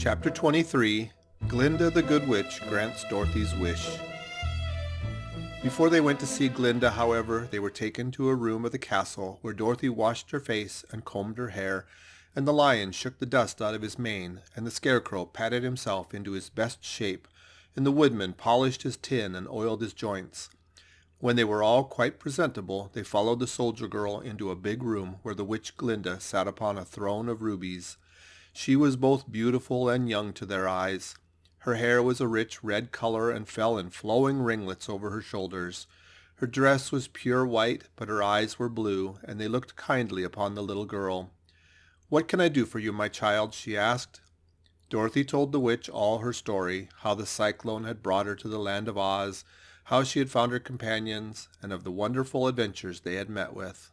Chapter 23, Glinda the Good Witch Grants Dorothy's Wish. Before they went to see Glinda, however, they were taken to a room of the castle where Dorothy washed her face and combed her hair, and the lion shook the dust out of his mane, and the scarecrow patted himself into his best shape, and the woodman polished his tin and oiled his joints. When they were all quite presentable, they followed the soldier girl into a big room where the witch Glinda sat upon a throne of rubies. She was both beautiful and young to their eyes. Her hair was a rich red color and fell in flowing ringlets over her shoulders. Her dress was pure white, but her eyes were blue, and they looked kindly upon the little girl. "What can I do for you, my child?" she asked. Dorothy told the witch all her story, how the cyclone had brought her to the land of Oz, how she had found her companions, and of the wonderful adventures they had met with.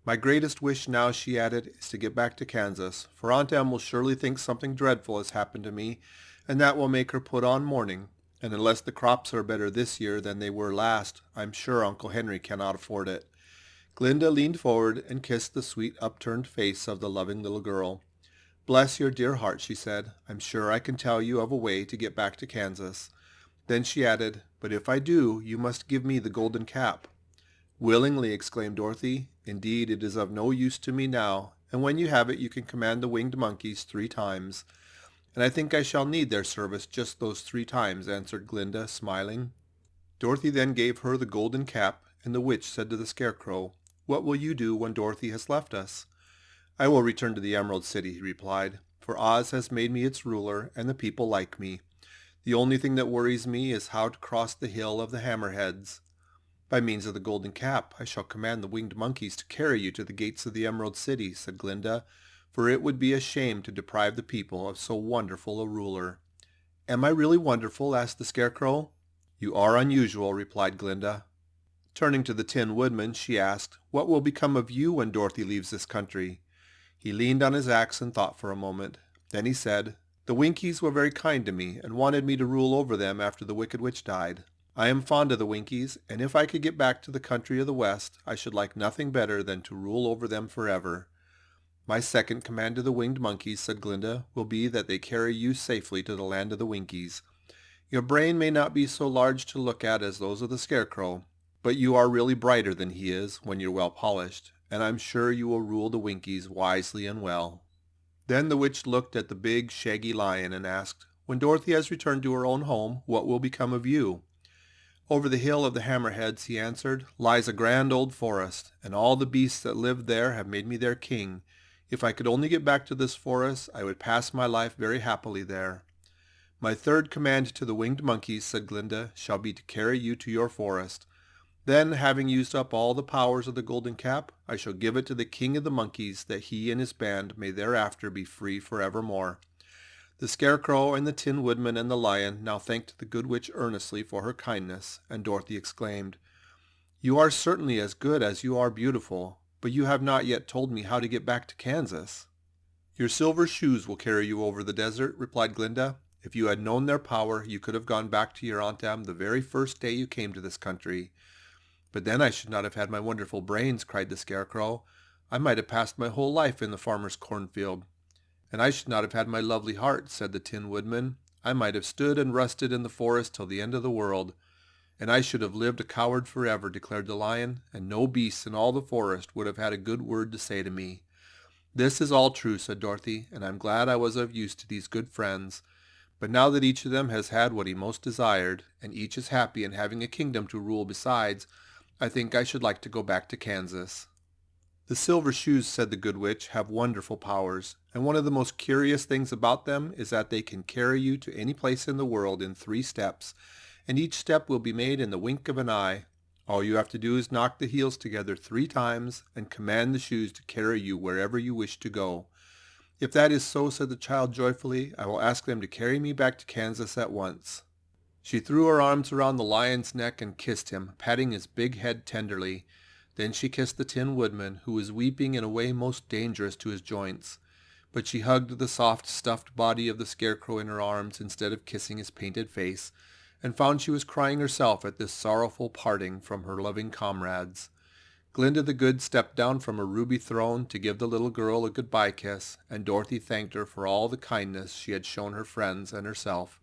"My greatest wish now," she added, "is to get back to Kansas, for Aunt Em will surely think something dreadful has happened to me, and that will make her put on mourning. And unless the crops are better this year than they were last, I'm sure Uncle Henry cannot afford it." Glinda leaned forward and kissed the sweet upturned face of the loving little girl. "Bless your dear heart," she said. "I'm sure I can tell you of a way to get back to Kansas." Then she added, "But if I do, you must give me the golden cap." "Willingly," exclaimed Dorothy. "Indeed, it is of no use to me now, and when you have it you can command the winged monkeys 3 times." "And I think I shall need their service just those 3 times," answered Glinda, smiling. Dorothy then gave her the golden cap, and the witch said to the scarecrow, "What will you do when Dorothy has left us?" "I will return to the Emerald City," he replied, "for Oz has made me its ruler, and the people like me. The only thing that worries me is how to cross the Hill of the Hammerheads." "By means of the golden cap, I shall command the winged monkeys to carry you to the gates of the Emerald City," said Glinda, "for it would be a shame to deprive the people of so wonderful a ruler." "Am I really wonderful?" asked the scarecrow. "You are unusual," replied Glinda. Turning to the Tin Woodman, she asked, "What will become of you when Dorothy leaves this country?" He leaned on his axe and thought for a moment. Then he said, "The Winkies were very kind to me and wanted me to rule over them after the Wicked Witch died. I am fond of the Winkies, and if I could get back to the country of the West, I should like nothing better than to rule over them forever." "My second command to the winged monkeys," said Glinda, "will be that they carry you safely to the land of the Winkies. Your brain may not be so large to look at as those of the scarecrow, but you are really brighter than he is when you're well polished, and I'm sure you will rule the Winkies wisely and well." Then the witch looked at the big, shaggy lion and asked, "When Dorothy has returned to her own home, what will become of you?" "Over the Hill of the Hammerheads," he answered, "lies a grand old forest, and all the beasts that live there have made me their king. If I could only get back to this forest, I would pass my life very happily there." "My third command to the winged monkeys," said Glinda, "shall be to carry you to your forest. Then, having used up all the powers of the golden cap, I shall give it to the king of the monkeys that he and his band may thereafter be free forevermore." The scarecrow and the Tin Woodman and the lion now thanked the good witch earnestly for her kindness, and Dorothy exclaimed, "You are certainly as good as you are beautiful, but you have not yet told me how to get back to Kansas." "Your silver shoes will carry you over the desert," replied Glinda. "If you had known their power, you could have gone back to your Aunt Em the very first day you came to this country." "But then I should not have had my wonderful brains," cried the scarecrow. "I might have passed my whole life in the farmer's cornfield." "And I should not have had my lovely heart," said the Tin Woodman. "I might have stood and rusted in the forest till the end of the world." "And I should have lived a coward forever," declared the lion, "and no beasts in all the forest would have had a good word to say to me." "This is all true," said Dorothy, "and I'm glad I was of use to these good friends. But now that each of them has had what he most desired, and each is happy in having a kingdom to rule besides, I think I should like to go back to Kansas." "The silver shoes," said the good witch, "have wonderful powers, and one of the most curious things about them is that they can carry you to any place in the world in 3 steps, and each step will be made in the wink of an eye. All you have to do is knock the heels together 3 times and command the shoes to carry you wherever you wish to go." "If that is so," said the child joyfully, "I will ask them to carry me back to Kansas at once." She threw her arms around the lion's neck and kissed him, patting his big head tenderly. Then she kissed the Tin Woodman, who was weeping in a way most dangerous to his joints. But she hugged the soft, stuffed body of the scarecrow in her arms instead of kissing his painted face, and found she was crying herself at this sorrowful parting from her loving comrades. Glinda the Good stepped down from her ruby throne to give the little girl a goodbye kiss, and Dorothy thanked her for all the kindness she had shown her friends and herself.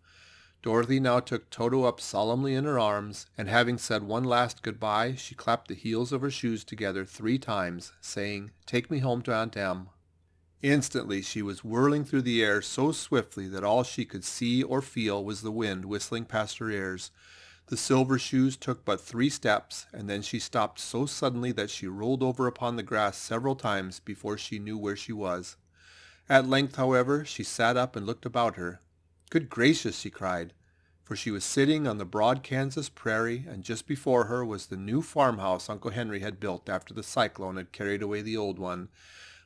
Dorothy now took Toto up solemnly in her arms, and having said one last goodbye, she clapped the heels of her shoes together 3 times, saying, "Take me home to Aunt Em." Instantly she was whirling through the air so swiftly that all she could see or feel was the wind whistling past her ears. The silver shoes took but 3 steps, and then she stopped so suddenly that she rolled over upon the grass several times before she knew where she was. At length, however, she sat up and looked about her. "Good gracious!" she cried, for she was sitting on the broad Kansas prairie, and just before her was the new farmhouse Uncle Henry had built after the cyclone had carried away the old one.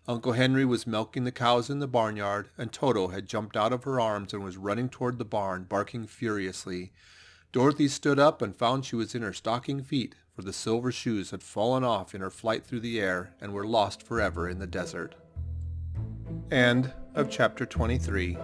Uncle Henry was milking the cows in the barnyard, and Toto had jumped out of her arms and was running toward the barn, barking furiously. Dorothy stood up and found she was in her stocking feet, for the silver shoes had fallen off in her flight through the air and were lost forever in the desert. End of chapter 23.